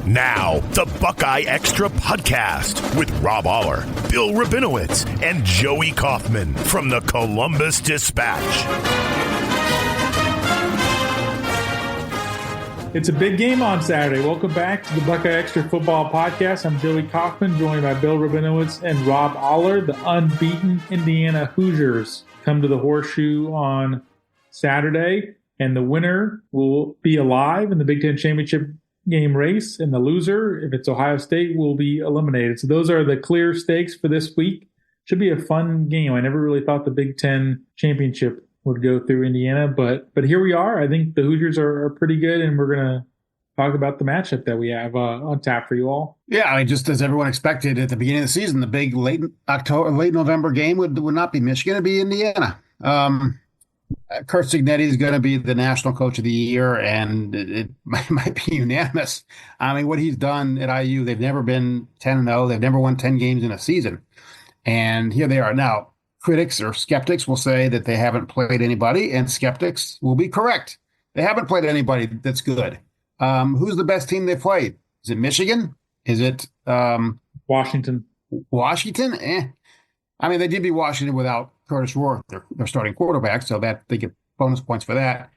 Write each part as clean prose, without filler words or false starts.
Now, the BuckeyeXtra podcast with Rob Oller, Bill Rabinowitz, and Joey Kaufman from the Columbus Dispatch. It's a big game on Saturday. Welcome back to the BuckeyeXtra football podcast. I'm Joey Kaufman, joined by Bill Rabinowitz and Rob Oller. The unbeaten Indiana Hoosiers come to the Horseshoe on Saturday, and the winner will be alive in the Big Ten Championship game race, and the loser, if it's Ohio State, will be eliminated. So those are the clear stakes for this week. Should be a fun game. I never really thought the Big Ten Championship would go through Indiana, but here we are. I think the Hoosiers are pretty good, and we're going to talk about the matchup that we have on tap for you all. Yeah, I mean, just as everyone expected at the beginning of the season, the big late November game would not be Michigan, it'd be Indiana. Kurt Cignetti is going to be the national coach of the year, and it might be unanimous. I mean, what he's done at IU, they've never been 10-0. They've never won 10 games in a season. And here they are. Now, critics or skeptics will say that they haven't played anybody, and skeptics will be correct. They haven't played anybody that's good. Who's the best team they played? Is it Michigan? Is it Washington? Washington? I mean, they did beat Washington without Curtis Rourke, their starting quarterback, so that they get bonus points for that.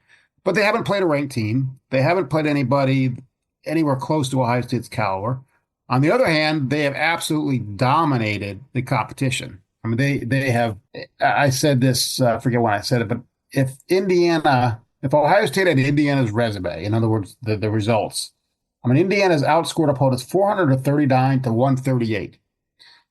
But they haven't played a ranked team. They haven't played anybody anywhere close to Ohio State's caliber. On the other hand, they have absolutely dominated the competition. I mean, they have. I said this. I forget when I said it, but if Ohio State had Indiana's resume, in other words, the results, I mean, Indiana's outscored opponents 439 to 138.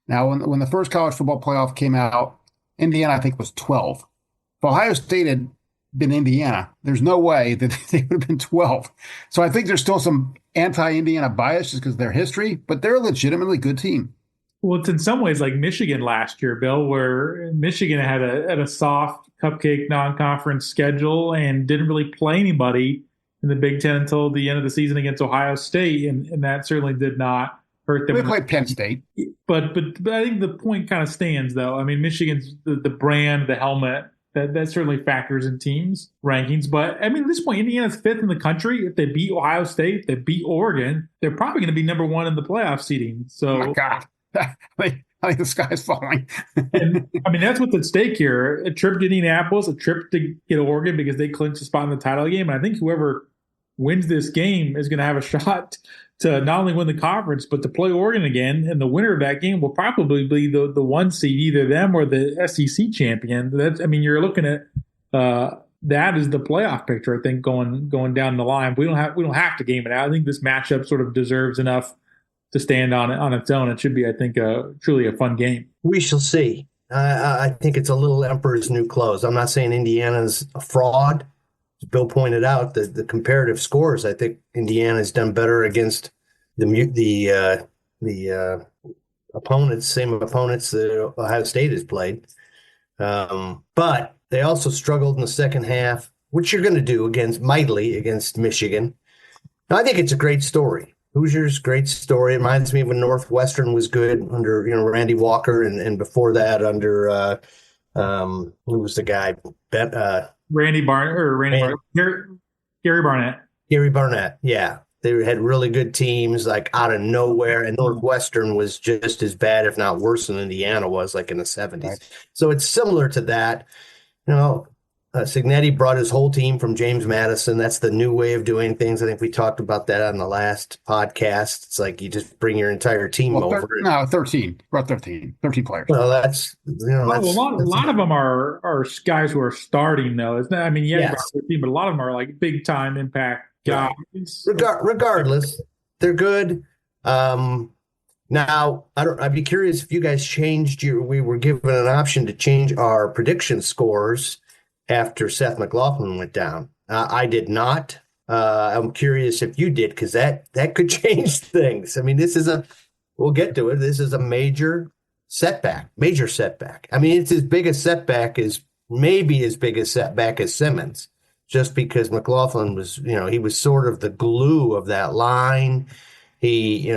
Now, when the first college football playoff came out, Indiana, I think, was 12. If Ohio State had been Indiana, there's no way that they would have been 12. So I think there's still some anti-Indiana bias just because of their history, but they're a legitimately good team. Well, it's in some ways like Michigan last year, Bill, where Michigan had a soft cupcake non-conference schedule and didn't really play anybody in the Big Ten until the end of the season against Ohio State, and that certainly did not hurt them. They played Penn State. But I think the point kind of stands, though. I mean, Michigan's the brand, the helmet, that certainly factors in teams' rankings. But, I mean, at this point, Indiana's fifth in the country. If they beat Ohio State, if they beat Oregon, they're probably going to be number one in the playoff seeding. So, oh, my God. I think the sky's falling. And, I mean, that's what's at stake here. A trip to Indianapolis, a trip to get Oregon because they clinched a spot in the title game. And I think whoever wins this game is going to have a shot to not only win the conference, but to play Oregon again. And the winner of that game will probably be the one seed, either them or the SEC champion. You're looking at that is the playoff picture, I think, going down the line. We don't have to game it out. I think this matchup sort of deserves enough to stand on its own. It should be, I think, truly a fun game. We shall see. I think it's a little Emperor's new clothes. I'm not saying Indiana's a fraud. As Bill pointed out, the comparative scores, I think Indiana's done better against the opponents, same opponents that Ohio State has played. But they also struggled in the second half, which you're going to do mightily against Michigan. Now, I think it's a great story. Hoosiers, great story. It reminds me of when Northwestern was good under Randy Walker, and before that under who was the guy? Gary Barnett. Gary Barnett, yeah. They had really good teams, like out of nowhere, and Northwestern was just as bad, if not worse, than Indiana was, like in the 70s. Right. So it's similar to that. Cignetti brought his whole team from James Madison. That's the new way of doing things. I think we talked about that on the last podcast. It's like you just bring your entire team over. 13. Brought 13 players. Well, that's a lot of them are guys who are starting, though. It's not, I mean, yes. 13, but a lot of them are like big time impact guys. Regardless, they're good. Now, I'd be curious if you guys changed we were given an option to change our prediction scores after Seth McLaughlin went down. I not. I'm curious if you did, because that could change things. I mean, we'll get to it. This is a major setback. I mean, it's as big a setback as Simmons, just because McLaughlin was, he was sort of the glue of that line. He,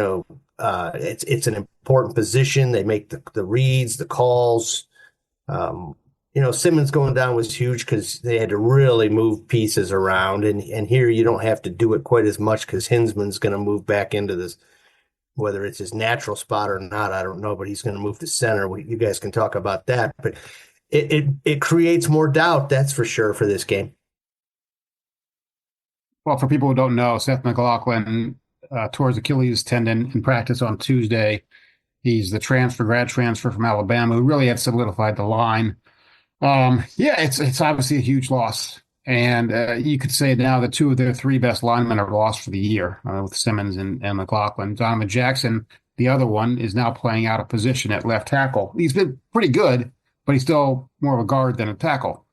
it's an important position. They make the reads, the calls. Simmons going down was huge because they had to really move pieces around. And here you don't have to do it quite as much because Hinsman's going to move back into this, whether it's his natural spot or not, I don't know, but he's going to move to center. You guys can talk about that. But it creates more doubt, that's for sure, for this game. Well, for people who don't know, Seth McLaughlin tore his Achilles tendon in practice on Tuesday. He's the grad transfer from Alabama, who really had solidified the line. It's obviously a huge loss. And you could say now that two of their three best linemen are lost for the year, with Simmons and McLaughlin. Donovan Jackson, the other one, is now playing out of position at left tackle. He's been pretty good, but he's still more of a guard than a tackle.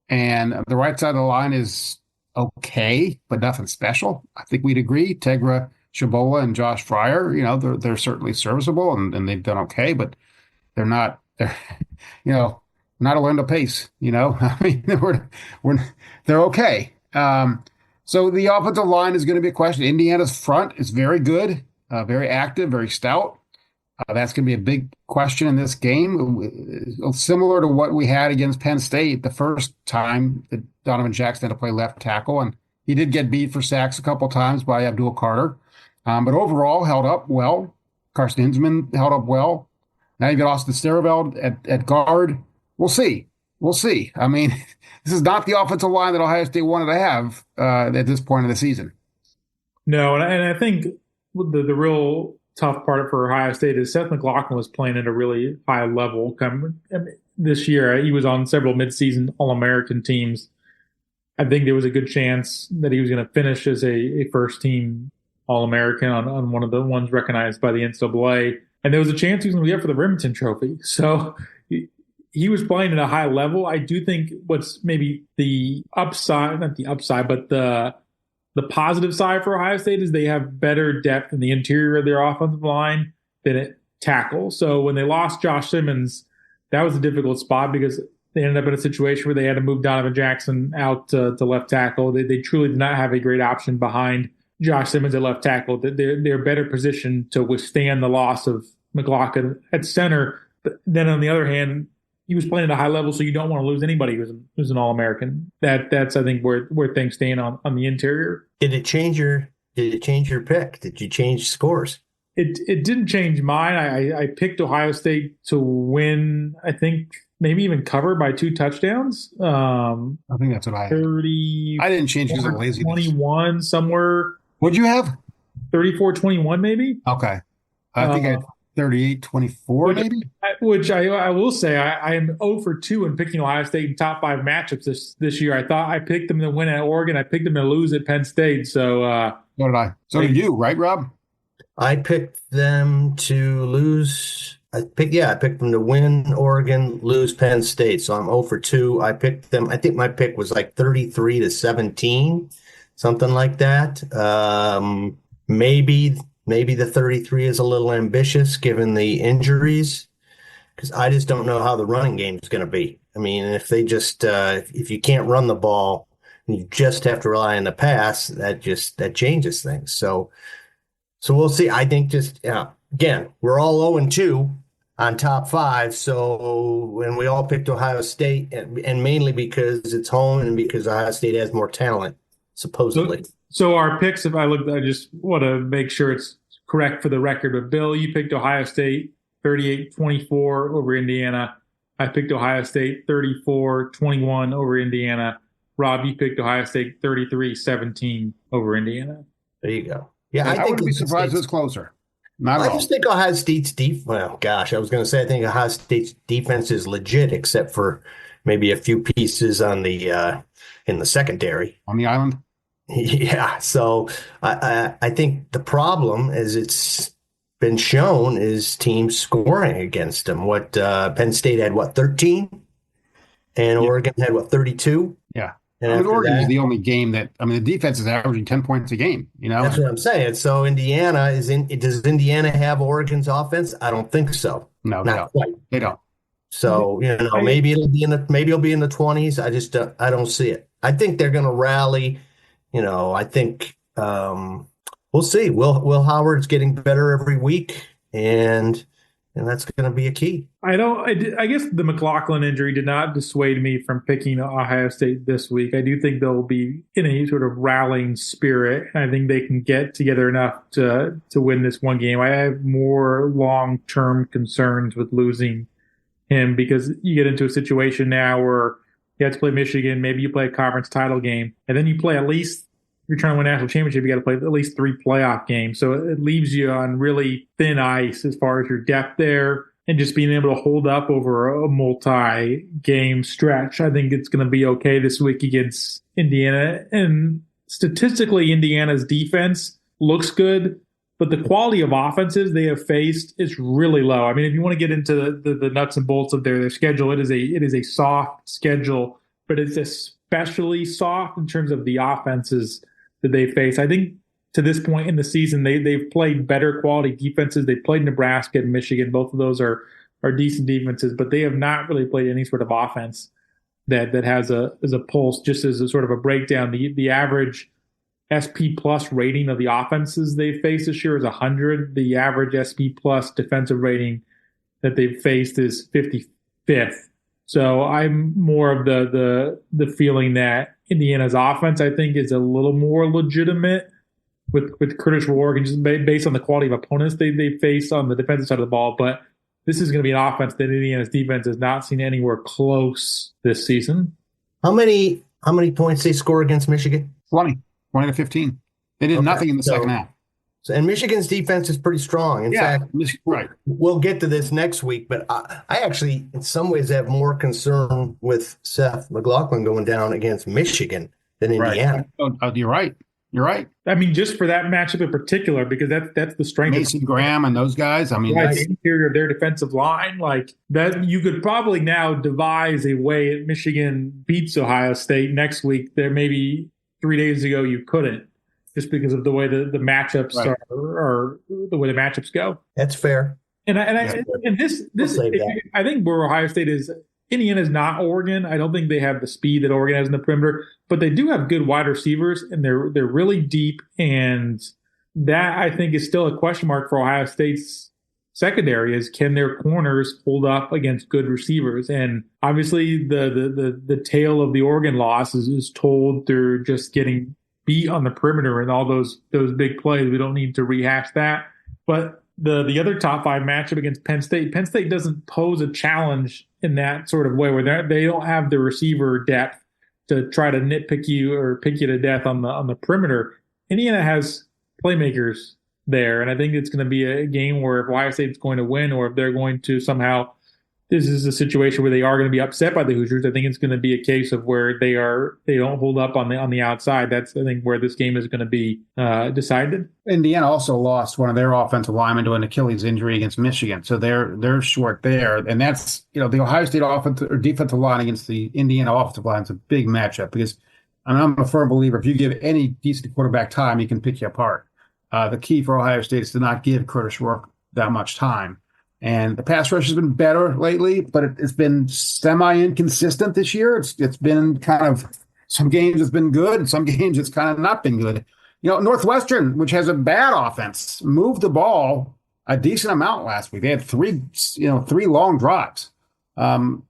And the right side of the line is okay, but nothing special. I think we'd agree. Tegra Shabola and Josh Fryer, they're certainly serviceable and they've done okay, but they're not Orlando Pace, I mean, they're okay. So the offensive line is going to be a question. Indiana's front is very good, very active, very stout. That's going to be a big question in this game, similar to what we had against Penn State the first time that Donovan Jackson had to play left tackle. And he did get beat for sacks a couple times by Abdul Carter. But overall, held up well. Carson Hinsman held up well. Now you got Austin Sterveld at guard. We'll see. I mean, this is not the offensive line that Ohio State wanted to have at this point of the season. No, and I think the real tough part for Ohio State is Seth McLaughlin was playing at a really high level this year. He was on several midseason All-American teams. I think there was a good chance that he was going to finish as a first-team All-American on one of the ones recognized by the NCAA. And there was a chance he was going to get for the Remington Trophy. So he was playing at a high level. I do think what's maybe the upside, not the upside, but the positive side for Ohio State is they have better depth in the interior of their offensive line than at tackle. So when they lost Josh Simmons, that was a difficult spot because they ended up in a situation where they had to move Donovan Jackson out to left tackle. They truly did not have a great option behind Josh Simmons at left tackle. They're better positioned to withstand the loss of McLaughlin at center. But then on the other hand, he was playing at a high level, so you don't want to lose anybody who's an All-American. That's I think where things stand on the interior. Did it change your pick? Did you change scores? It didn't change mine. I picked Ohio State to win. I think maybe even cover by 2 touchdowns. I think that's what I had. 30. I didn't change because of laziness. 21 somewhere. What'd you have? 34-21 maybe. Okay, I think I had 38-24 maybe. Which I will say I am 0 for 2 in picking Ohio State in top 5 matchups this year. I thought I picked them to win at Oregon. I picked them to lose at Penn State. So so did I. So did you, right, Rob? I picked them to lose. I picked them to win Oregon, lose Penn State. So I'm 0 for 2. I picked them. I think my pick was like 33-17, something like that. Maybe the 33 is a little ambitious given the injuries, because I just don't know how the running game is going to be. I mean, if they just if you can't run the ball and you just have to rely on the pass, that changes things. So we'll see. I think again, we're all 0-2 on top 5. So when we all picked Ohio State, and mainly because it's home and because Ohio State has more talent, supposedly. So our picks, I just want to make sure it's correct for the record. But Bill, you picked Ohio State 38-24 over Indiana. I picked Ohio State 34-21 over Indiana. Rob, you picked Ohio State 33-17 over Indiana. There you go. Yeah, I wouldn't be surprised if it's closer. I just think Ohio State's I think Ohio State's defense is legit, except for maybe a few pieces on the in the secondary on the island. Yeah, so I think the problem, as it's been shown, is teams scoring against them. What Penn State had, 13? And Oregon had, 32? Yeah. And Oregon is the only game the defense is averaging 10 points a game, That's what I'm saying. So Indiana does Indiana have Oregon's offense? I don't think so. No, not quite. They don't. So, maybe it'll be in the 20s. I don't see it. I think they're going to rally. I think we'll see. Will Howard's getting better every week, and and that's going to be a key. I guess the McLaughlin injury did not dissuade me from picking Ohio State this week. I do think they'll be in a sort of rallying spirit. I think they can get together enough to win this one game. I have more long-term concerns with losing him because you get into a situation now where you have to play Michigan, maybe you play a conference title game, and then you play at least, if you're trying to win a national championship, you got to play at least 3 playoff games. So it leaves you on really thin ice as far as your depth there. And just being able to hold up over a multi-game stretch, I think it's going to be okay this week against Indiana. And statistically, Indiana's defense looks good, but the quality of offenses they have faced is really low. I mean, if you want to get into the nuts and bolts of their schedule, it is a soft schedule, but it's especially soft in terms of the offenses that they face. I think to this point in the season, they've played better quality defenses. They played Nebraska and Michigan. Both of those are decent defenses, but they have not really played any sort of offense that has a pulse. Just as a sort of a breakdown, the average SP plus rating of the offenses they faced this year is 100. The average SP plus defensive rating that they've faced is 55th. So I'm more of the feeling that Indiana's offense, I think, is a little more legitimate with Curtis Rourke, and just based on the quality of opponents they face on the defensive side of the ball. But this is going to be an offense that Indiana's defense has not seen anywhere close this season. How many points they score against Michigan? 20 to 15. They did nothing in the second half. So, and Michigan's defense is pretty strong. In fact, right. We'll get to this next week, but I actually, in some ways, have more concern with Seth McLaughlin going down against Michigan than Indiana. Right. Oh, you're right. You're right. I mean, just for that matchup in particular, because that's the strength. Mason Graham and those guys. I mean, the interior of their defensive line, like that, you could probably now devise a way Michigan beats Ohio State next week. There maybe 3 days ago you couldn't, just because of the way the matchups are the way the matchups go. That's fair. And this I think where Ohio State is. Indiana is not Oregon. I don't think they have the speed that Oregon has in the perimeter, but they do have good wide receivers, and they're really deep. And that, I think, is still a question mark for Ohio State's secondary: is can their corners hold up against good receivers? And obviously, the tale of the Oregon loss is told through just getting beat on the perimeter and all those big plays. We don't need to rehash that, but. The other top 5 matchup against Penn State doesn't pose a challenge in that sort of way where they don't have the receiver depth to try to nitpick you or pick you to death on the perimeter. Indiana has playmakers there, and I think it's going to be a game where if Ohio State's going to win or if they're going to somehow, this is a situation where they are going to be upset by the Hoosiers. I think it's going to be a case of where they don't hold up on the outside. That's, I think, where this game is going to be decided. Indiana also lost one of their offensive linemen to an Achilles injury against Michigan, so they're short there. And that's, the Ohio State offensive or defensive line against the Indiana offensive line is a big matchup because I'm a firm believer if you give any decent quarterback time, he can pick you apart. The key for Ohio State is to not give Curtis Rourke that much time. And the pass rush has been better lately, but it's been semi-inconsistent this year. It's been kind of, some games it's been good, and some games it's kind of not been good. Northwestern, which has a bad offense, moved the ball a decent amount last week. They had three long drives. You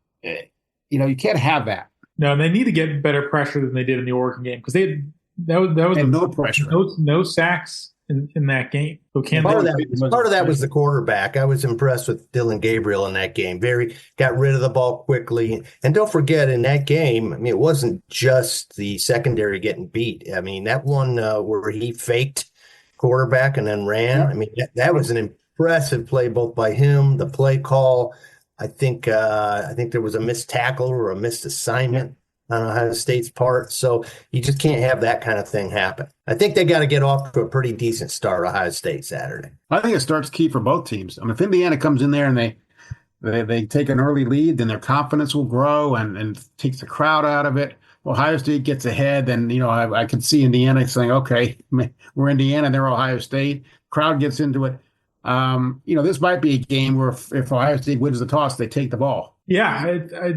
can't have that. No, and they need to get better pressure than they did in the Oregon game because that was no pressure, no sacks. In that game. So part of that was the quarterback. I was impressed with Dylan Gabriel in that game. Got rid of the ball quickly. And don't forget, in that game, I mean, it wasn't just the secondary getting beat. I mean, that one where he faked quarterback and then ran, I mean, that was an impressive play both by him, the play call. I think there was a missed tackle or a missed assignment on Ohio State's part. So you just can't have that kind of thing happen. I think they got to get off to a pretty decent start, Ohio State Saturday. I think it starts key for both teams. I mean, if Indiana comes in there and they take an early lead, then their confidence will grow and takes the crowd out of it. Ohio State gets ahead, then, I can see Indiana saying, okay, we're Indiana, they're Ohio State. Crowd gets into it. This might be a game where if Ohio State wins the toss, they take the ball. Yeah, I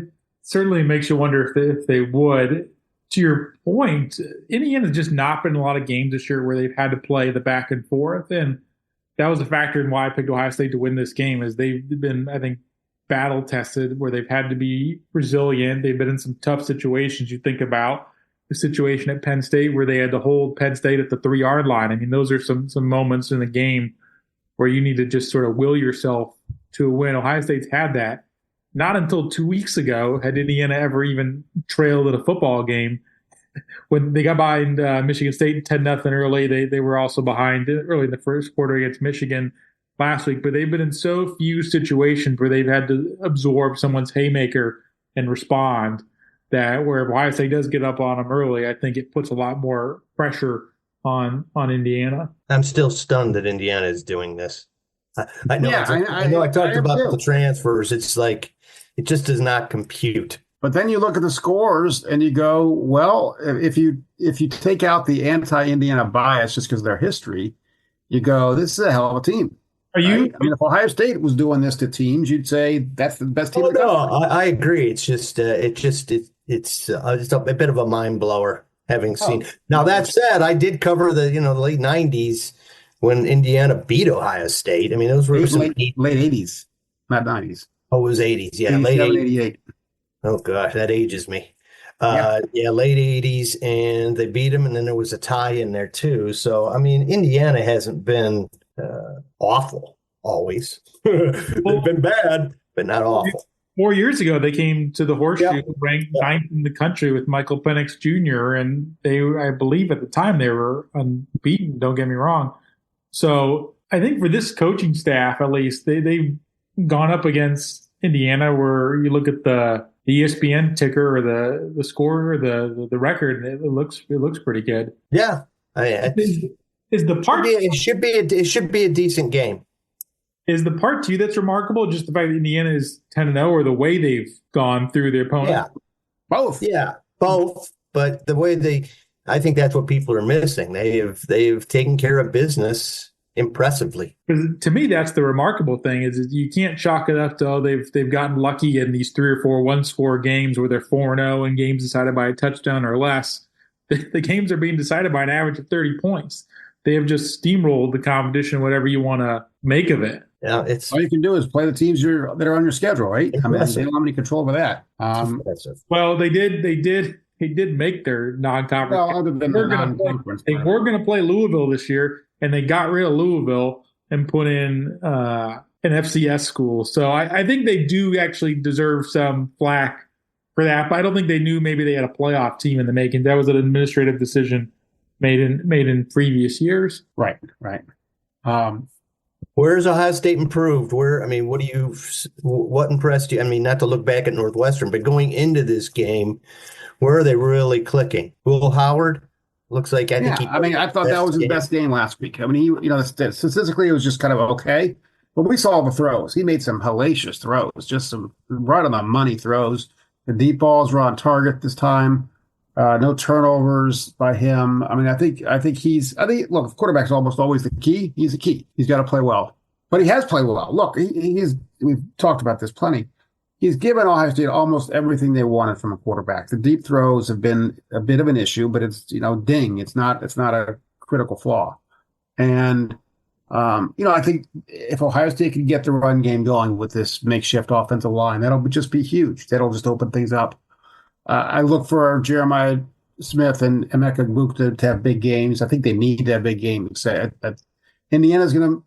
certainly makes you wonder if they would. To your point, Indiana's just not been in a lot of games this year where they've had to play the back and forth. And that was a factor in why I picked Ohio State to win this game. Is they've been, I think, battle tested where they've had to be resilient. They've been in some tough situations. You think about the situation at Penn State where they had to hold Penn State at the 3-yard line. I mean, those are some moments in the game where you need to just sort of will yourself to a win. Ohio State's had that. Not until 2 weeks ago had Indiana ever even trailed at a football game. When they got behind Michigan State 10-0 early, they were also behind early in the first quarter against Michigan last week. But they've been in so few situations where they've had to absorb someone's haymaker and respond that where Ohio State does get up on them early, I think it puts a lot more pressure on Indiana. I'm still stunned that Indiana is doing this. I know. Yeah, I know. I talked about too. the transfers. It's like it just does not compute. But then you look at the scores and you go, well, if you take out the anti-Indiana bias just because of their history, you go, this is a hell of a team. Are you? Right? I mean, if Ohio State was doing this to teams, you'd say that's the best team. Oh no, I agree. It's just it's a bit of a mind blower having seen. Now that said, I did cover the late '90s when Indiana beat Ohio State. I mean, those were some late '80s, not '90s. Oh, it was '80s. Yeah, late '88. Oh gosh, that ages me. Yeah, late '80s, and they beat them, and then there was a tie in there too. So I mean, Indiana hasn't been awful always. They've been bad, but not awful. 4 years ago, they came to the Horseshoe, ranked ninth in the country with Michael Penix Jr., and I believe at the time they were unbeaten. Don't get me wrong. So I think for this coaching staff, at least, they've gone up against Indiana, where you look at the ESPN ticker or the score or the record, and it looks pretty good. Yeah, is the part it should be a decent game. Is the part to you that's remarkable just the fact that Indiana is 10-0, or the way they've gone through their opponent? Yeah, both. Yeah, both. But the way I think that's what people are missing. They've taken care of business impressively. To me, that's the remarkable thing is you can't chalk it up to they've gotten lucky in these 3 or 4 one-score games where they're 4-0 and games decided by a touchdown or less. The games are being decided by an average of 30 points. They have just steamrolled the competition, whatever you want to make of it. Yeah, all you can do is play the teams that are on your schedule, right? Impressive. I mean, they don't have any control over that. Well, they did make their non-conference. Well, other than the non-conference, they were going to play Louisville this year, and they got rid of Louisville and put in an FCS school. So I think they do actually deserve some flack for that. But I don't think they knew maybe they had a playoff team in the making. That was an administrative decision made in previous years. Right. Where's Ohio State improved? What impressed you? I mean, not to look back at Northwestern, but going into this game, where are they really clicking? Will Howard looks like I thought that was his best game last week. I mean, statistically it was just kind of okay, but we saw the throws. He made some hellacious throws, just some right on the money throws. The deep balls were on target this time. No turnovers by him. I mean, I think look, quarterback's almost always the key. He's the key. He's got to play well, but he has played well. Look, we've talked about this plenty. He's given Ohio State almost everything they wanted from a quarterback. The deep throws have been a bit of an issue, but it's ding. It's not a critical flaw. And I think if Ohio State can get the run game going with this makeshift offensive line, that'll just be huge. That'll just open things up. I look for Jeremiah Smith and Emeka Egbuka to have big games. I think they need to have big games. Indiana's going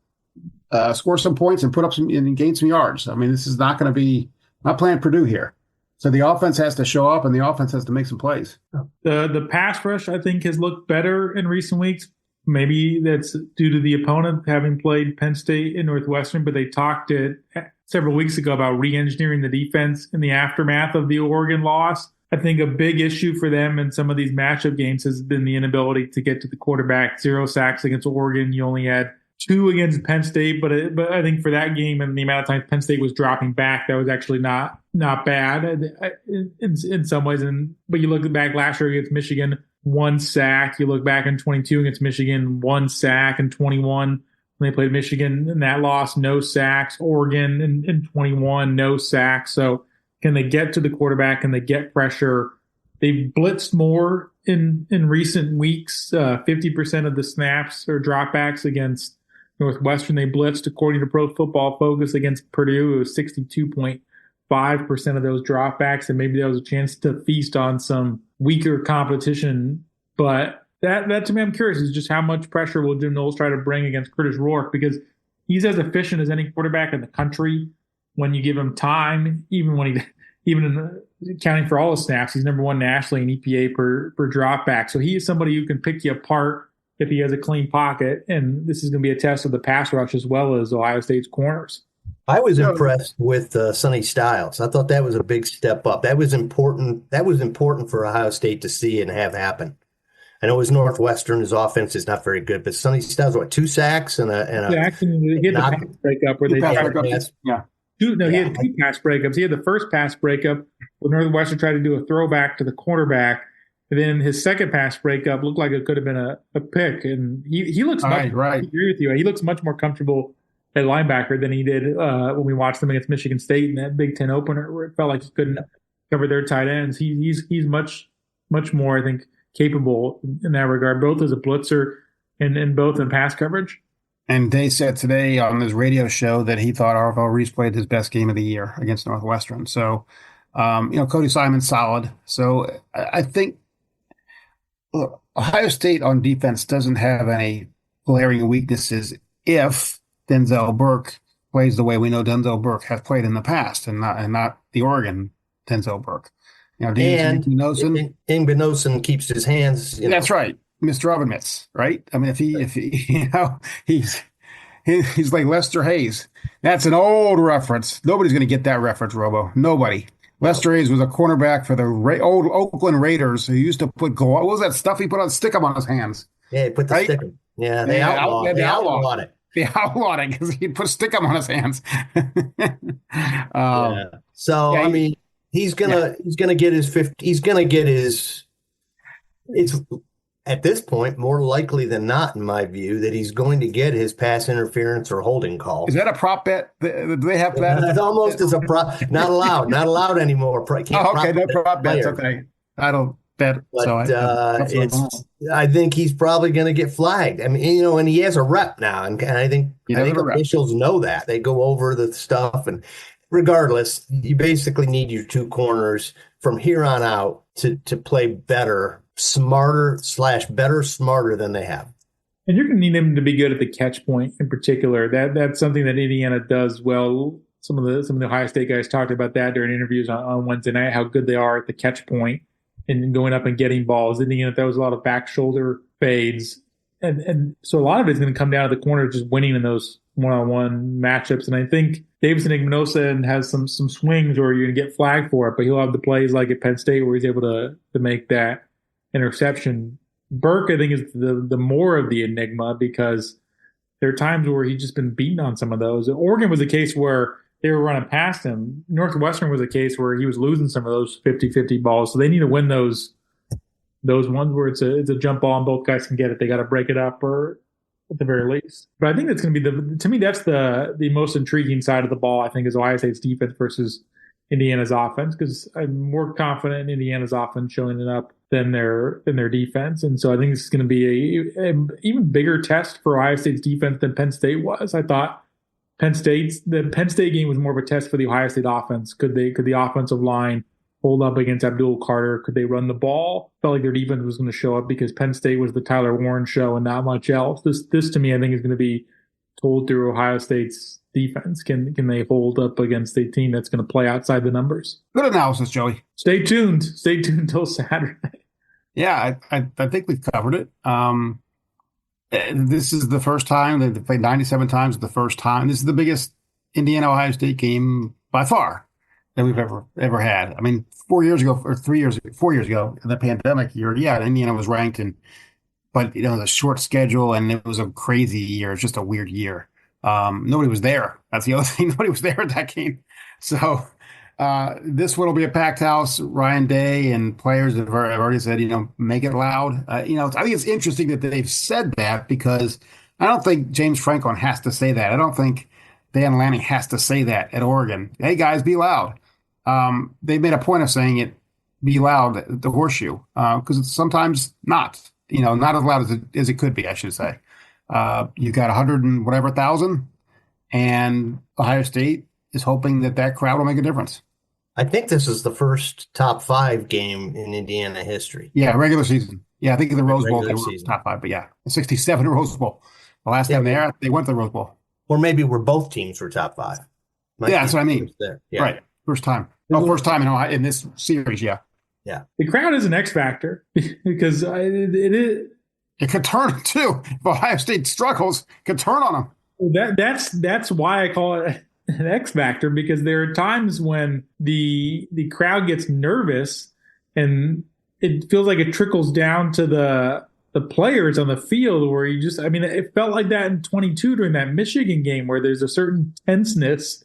to score some points and put up and gain some yards. I mean, this is not going to be not playing Purdue here. So the offense has to show up and the offense has to make some plays. The pass rush, I think, has looked better in recent weeks. Maybe that's due to the opponent having played Penn State and Northwestern, but they talked several weeks ago about re-engineering the defense in the aftermath of the Oregon loss. I think a big issue for them in some of these matchup games has been the inability to get to the quarterback. 0 sacks against Oregon. You only had 2 against Penn State, but I think for that game and the amount of time Penn State was dropping back, that was actually not bad in some ways. But you look back last year against Michigan, 1 sack. You look back in 22 against Michigan, 1 sack, and 21 when they played Michigan in that loss, no sacks. Oregon in 21, no sacks. So can they get to the quarterback? Can they get pressure? They've blitzed more in recent weeks. 50% of the snaps or dropbacks against Northwestern, they blitzed, according to Pro Football Focus, against Purdue. It was 62.5% of those dropbacks, and maybe that was a chance to feast on some weaker competition. But that to me, I'm curious, is just how much pressure will Jim Knowles try to bring against Curtis Rourke, because he's as efficient as any quarterback in the country when you give him time, even accounting for all the snaps. He's number one nationally in EPA per dropback. So he is somebody who can pick you apart if he has a clean pocket. And this is going to be a test of the pass rush as well as Ohio State's corners. I was impressed with Sonny Styles. I thought that was a big step up. That was important. That was important for Ohio State to see and have happen. I know it was Northwestern. His offense is not very good, but Sonny Styles, 2 sacks and a He had the pass breakup where they he had 2 pass breakups. He had the first pass breakup where Northwestern tried to do a throwback to the quarterback. And then his second pass breakup looked like it could have been a pick. And he looks I agree with you. He looks much more comfortable at linebacker than he did when we watched them against Michigan State in that Big Ten opener, where it felt like he couldn't cover their tight ends. He's much more, I think, capable in that regard, both as a blitzer and both in pass coverage. And Day said today on his radio show that he thought Arvell Reese played his best game of the year against Northwestern. So, Cody Simon's solid. So I think Ohio State on defense doesn't have any glaring weaknesses if Denzel Burke plays the way we know Denzel Burke has played in the past, and not the Oregon Denzel Burke. And Igbinosun keeps his hands. That's right, Mr. Rabinowitz, right? I mean, if he he's like Lester Hayes. That's an old reference. Nobody's going to get that reference, Robo. Nobody. Lester Hayes was a cornerback for the old Oakland Raiders who used to put what was that stuff he put on stick 'em on his hands? Yeah, he put the stick 'em. Yeah, they outlawed it. They outlawed it because he'd put stick 'em on his hands. So I mean, he's gonna get his 50. He's gonna get his. It's at this point more likely than not, in my view, that he's going to get his pass interference or holding call. Is that a prop bet? Do they have that? It's almost as a prop. Not allowed. Not allowed anymore. No prop bets. Okay, I don't bet. But I think he's probably going to get flagged. I mean, and he has a rep now, and I think officials know that. They go over the stuff, and regardless, you basically need your 2 corners from here on out to play better, smarter than they have. And you're going to need them to be good at the catch point in particular. That's something that Indiana does well. Some of the Ohio State guys talked about that during interviews on Wednesday night, how good they are at the catch point and going up and getting balls. Indiana throws a lot of back shoulder fades. And so a lot of it's going to come down to the corner just winning in those one-on-one matchups. And I think Davison Igbinosun has some swings where you're going to get flagged for it, but he'll have the plays like at Penn State where he's able to make that interception. Burke, I think, is the more of the enigma because there are times where he's just been beaten on some of those. Oregon was a case where they were running past him. Northwestern was a case where he was losing some of those 50-50 balls. So they need to win those ones where it's a jump ball and both guys can get it. They got to break it up or at the very least. But I think that's going to be to me, that's the most intriguing side of the ball, I think, is Ohio State's defense versus Indiana's offense, because I'm more confident in Indiana's offense showing it up than their defense. And so I think this is going to be a even bigger test for Ohio State's defense than Penn State was. I thought the Penn State game was more of a test for the Ohio State offense. Could the offensive line hold up against Abdul Carter? Could they run the ball? Felt like their defense was going to show up because Penn State was the Tyler Warren show and not much else. This to me, I think, is going to be told through Ohio State's defense. Can they hold up against a team that's going to play outside the numbers? Good analysis, Joey. Stay tuned. Stay tuned until Saturday. Yeah, I think we've covered it. This is the first time they've played 97 times. The first time. This is the biggest Indiana-Ohio State game by far that we've ever had. I mean, 4 years ago, in the pandemic year, Indiana was ranked, but the short schedule, and it was a crazy year. It's just a weird year. Nobody was there. That's the other thing. Nobody was there at that game. So this one will be a packed house. Ryan Day and players have already said, make it loud. I think it's interesting that they've said that, because I don't think James Franklin has to say that. I don't think Dan Lanning has to say that at Oregon. Hey, guys, be loud. They made a point of saying it, be loud at the Horseshoe, because it's sometimes not as loud as it could be, I should say. You've got 100 and whatever thousand, and Ohio State is hoping that crowd will make a difference. I think this is the first top 5 game in Indiana history. Yeah, regular season. Yeah, I think in the Rose Bowl they were season. top 5, but yeah, the 67 Rose Bowl. The last time they went to the Rose Bowl. Or maybe where both teams were top 5. That's what I mean. There. Yeah. Right, first time. First time in Ohio, in this series. Yeah. Yeah. The crowd is an X factor because it is. It could turn too. If Ohio State struggles, it could turn on them. That's why I call it an X factor, because there are times when the crowd gets nervous and it feels like it trickles down to the players on the field, where it felt like that in 22 during that Michigan game, where there's a certain tenseness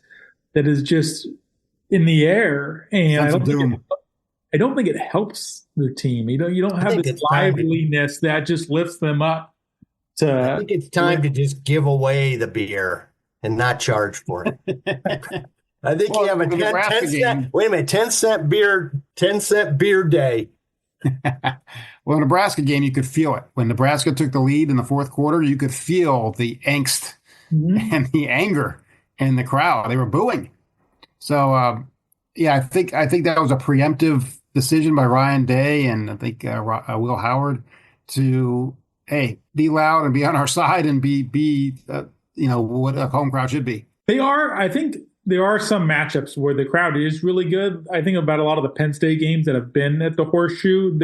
that is just in the air, and I don't think it helps the team. You don't have this liveliness that just lifts them up. I think it's time to just give away the beer and not charge for it. I think you have a 10 cent. Wait a minute, 10-cent beer day. Well, Nebraska game, you could feel it. When Nebraska took the lead in the fourth quarter, you could feel the angst and the anger in the crowd. They were booing. So, I think that was a preemptive decision by Ryan Day and I think Will Howard to, be loud and be on our side and be what a home crowd should be. I think there are some matchups where the crowd is really good. I think about a lot of the Penn State games that have been at the Horseshoe.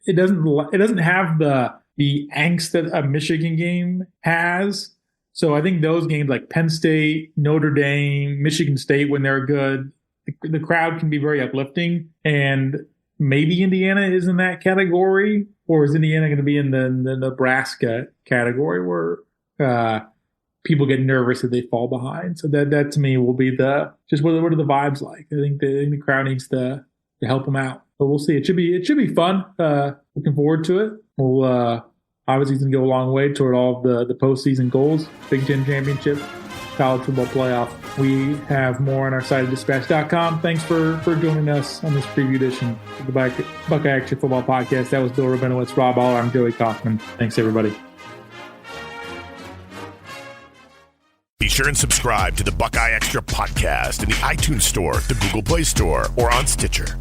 It doesn't have the angst that a Michigan game has. So I think those games like Penn State, Notre Dame, Michigan State, when they're good, the crowd can be very uplifting. And maybe Indiana is in that category, or is Indiana going to be in the Nebraska category where people get nervous if they fall behind? So that to me will be what are the vibes like? I think the crowd needs to help them out. But we'll see. It should be fun. Looking forward to it. We'll obviously it's going to go a long way toward all of the postseason goals, Big Ten championship, college football playoff. We have more on our site at dispatch.com. Thanks for joining us on this preview edition of the BuckeyeXtra Football Podcast. That was Bill Rabinowitz, Rob Oller. I'm Joey Kaufman. Thanks, everybody. Be sure and subscribe to the BuckeyeXtra Podcast in the iTunes Store, the Google Play Store, or on Stitcher.